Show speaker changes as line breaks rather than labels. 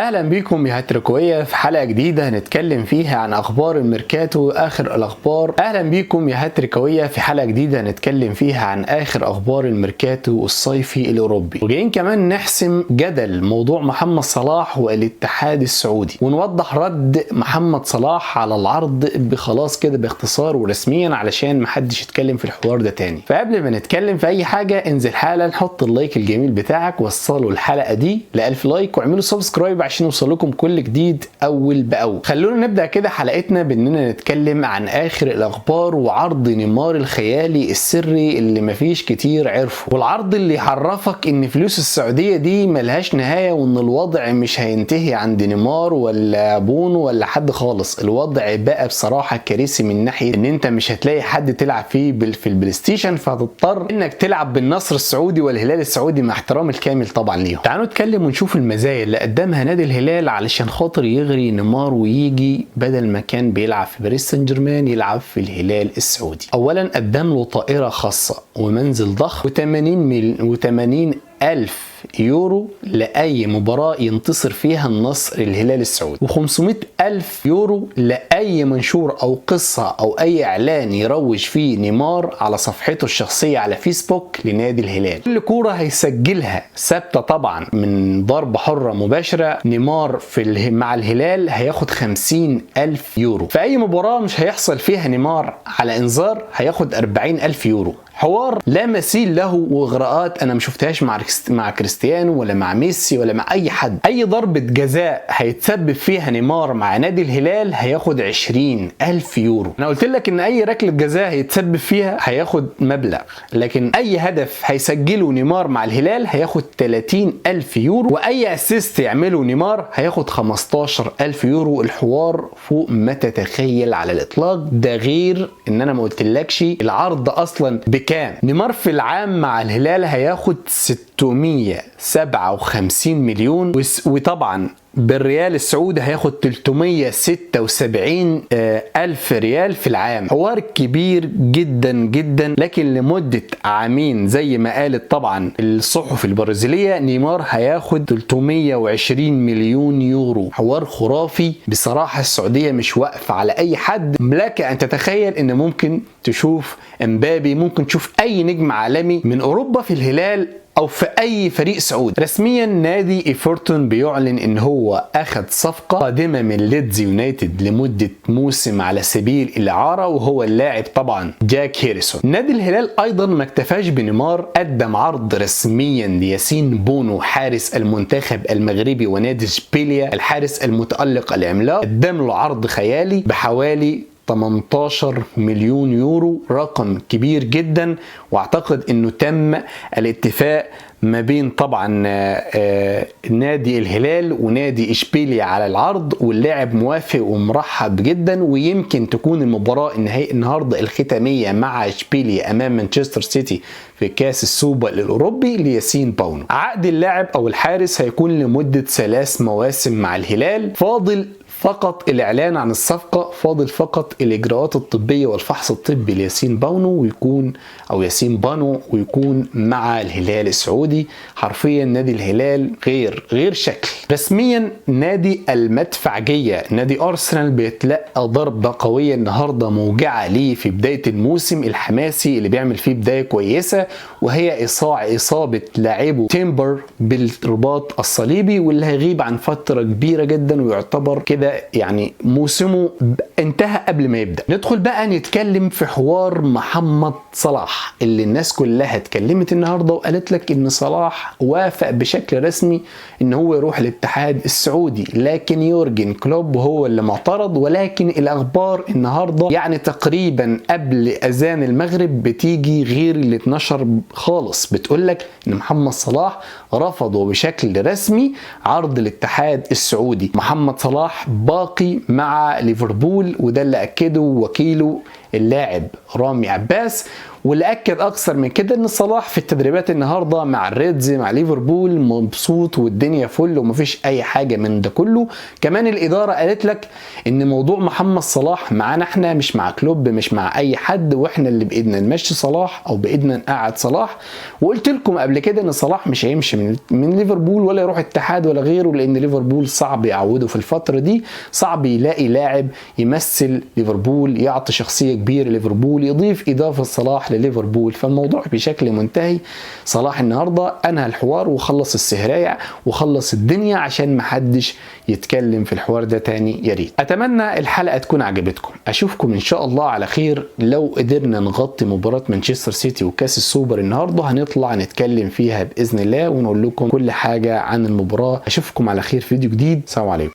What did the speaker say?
اهلا بيكم يا هاتريكوية في حلقة جديدة هنتكلم فيها عن اخبار الميركاتو اخر الاخبار. اهلا بيكم يا هاتريكوية في حلقة جديدة هنتكلم فيها عن اخر اخبار الميركاتو الصيفي الاوروبي، وجايين كمان نحسم جدل موضوع محمد صلاح والاتحاد السعودي، ونوضح رد محمد صلاح على العرض بخلاص كده باختصار ورسميا علشان محدش يتكلم في الحوار ده تاني. فقبل ما نتكلم في اي حاجة انزل حالا حط اللايك الجميل بتاعك، وصلوا الحلقة دي ل1000 لايك واعملوا سبسكرايب عشان يوصل لكم كل جديد اول باول. خلونا نبدا كده حلقتنا باننا نتكلم عن اخر الاخبار وعرض نيمار الخيالي السري اللي مفيش كتير عرفه، والعرض اللي يعرفك ان فلوس السعوديه دي ملهاش نهايه وان الوضع مش هينتهي عند نيمار ولا بونو ولا حد خالص. الوضع بقى بصراحه كارثي من ناحيه ان انت مش هتلاقي حد تلعب فيه في البلاي ستيشن، فهتضطر انك تلعب بالنصر السعودي والهلال السعودي مع احترام الكامل طبعا ليهم. تعالوا نتكلم ونشوف المزايا اللي قدمها نادي الهلال علشان خاطر يغري نيمار ويجي بدل ما كان بيلعب في باريس سان جيرمان يلعب في الهلال السعودي. اولا قدم له طائره خاصه ومنزل ضخم و80 ألف يورو لأي مباراة ينتصر فيها النصر الهلال السعودي، و500 ألف يورو لأي منشور أو قصة أو أي إعلان يروج فيه نيمار على صفحته الشخصية على فيسبوك لنادي الهلال. كل كورة هيسجلها ثابتة طبعا من ضربة حرة مباشرة نيمار مع الهلال هياخد 50 ألف يورو. في أي مباراة مش هيحصل فيها نيمار على إنذار هياخد 40 ألف يورو. حوار لا مثيل له، واغراءات انا ما شفتهاش مع كريستيانو ولا مع ميسي ولا مع اي حد. اي ضربة جزاء هيتسبب فيها نيمار مع نادي الهلال هياخد 20 ألف يورو. انا قلت لك ان اي ركلة جزاء هيتسبب فيها هياخد مبلغ، لكن اي هدف هيسجله نيمار مع الهلال هياخد 30 ألف يورو، واي اسيست يعمله نيمار هياخد 15 ألف يورو. الحوار فوق ما تتخيل على الاطلاق. ده غير ان انا ما قلتلكش العرض اصلا بكام. نيمار في العام مع الهلال هياخد 657 مليون، وطبعا بالريال السعودي هياخد 376 ألف ريال في العام. حوار كبير جدا جدا، لكن لمدة عامين زي ما قالت طبعا الصحف البرازيلية نيمار هياخد 320 مليون يورو. حوار خرافي بصراحة. السعودية مش واقفة على أي حد. لك أن تتخيل أن ممكن تشوف امبابي، ممكن تشوف أي نجم عالمي من أوروبا في الهلال او في اي فريق سعودي. رسميا نادي ايفورتون بيعلن ان هو اخذ صفقة قادمة من ليدز يونايتد لمدة موسم على سبيل الاعارة، وهو اللاعب طبعا جاك هيرسون. نادي الهلال ايضا ما اكتفاش بنيمار، قدم عرض رسميا لياسين بونو حارس المنتخب المغربي ونادي اشبيليا الحارس المتألق العملاق. قدم له عرض خيالي بحوالي 18 مليون يورو، رقم كبير جدا. واعتقد انه تم الاتفاق ما بين طبعا نادي الهلال ونادي اشبيليا على العرض، واللاعب موافق ومرحب جدا. ويمكن تكون المباراة النهارده الختامية مع اشبيليا امام مانشستر سيتي في كاس السوبر الاوروبي لياسين بونو. عقد اللاعب او الحارس هيكون لمدة 3 مواسم مع الهلال. فاضل فقط الإعلان عن الصفقة، فاضل فقط الإجراءات الطبية والفحص الطبي لياسين بونو ياسين بونو ويكون مع الهلال السعودي. حرفيا نادي الهلال غير شكل. رسميا نادي المدفعجية نادي أرسنال بيتلقى ضربة قوية النهاردة موجعة ليه في بداية الموسم الحماسي اللي بيعمل فيه بداية كويسة، وهي إصابة لاعبه تيمبر بالرباط الصليبي، واللي هيغيب عن فترة كبيرة جدا ويعتبر كده يعني موسمه انتهى قبل ما يبدأ. ندخل بقى نتكلم في حوار محمد صلاح اللي الناس كلها اتكلمت النهارده وقالت لك ان صلاح وافق بشكل رسمي ان هو يروح الاتحاد السعودي، لكن يورجن كلوب هو اللي معترض. ولكن الاخبار النهارده يعني تقريبا قبل اذان المغرب بتيجي غير اللي اتنشر خالص، بتقول لك ان محمد صلاح رفضوا بشكل رسمي عرض الاتحاد السعودي. محمد صلاح باقي مع ليفربول، وده اللي اكده وكيله اللاعب رامي عباس. واللي اكد اكثر من كده ان صلاح في التدريبات النهارده مع الريدز مع ليفربول مبسوط والدنيا فل ومفيش اي حاجه من ده كله. كمان الاداره قالت لك ان موضوع محمد صلاح معانا احنا، مش مع كلوب، مش مع اي حد، واحنا اللي بايدنا نمشي صلاح او بايدنا نقعد صلاح. وقلت لكم قبل كده ان صلاح مش هيمشي من ليفربول ولا يروح اتحاد ولا غيره، لان ليفربول صعب يعوده في الفتره دي، صعب يلاقي لاعب يمثل ليفربول يعطي شخصيه كبيره ليفربول يضيف اضافه صلاح لليفربول. فالموضوع بشكل منتهي. صلاح النهارده انهى الحوار وخلص السهرية وخلص الدنيا عشان محدش يتكلم في الحوار ده تاني. يا ريت. اتمنى الحلقه تكون عجبتكم، اشوفكم ان شاء الله على خير. لو قدرنا نغطي مباراه مانشستر سيتي وكاس السوبر النهارده هنطلع نتكلم فيها باذن الله ونقول لكم كل حاجه عن المباراه. اشوفكم على خير في فيديو جديد. سلام عليكم.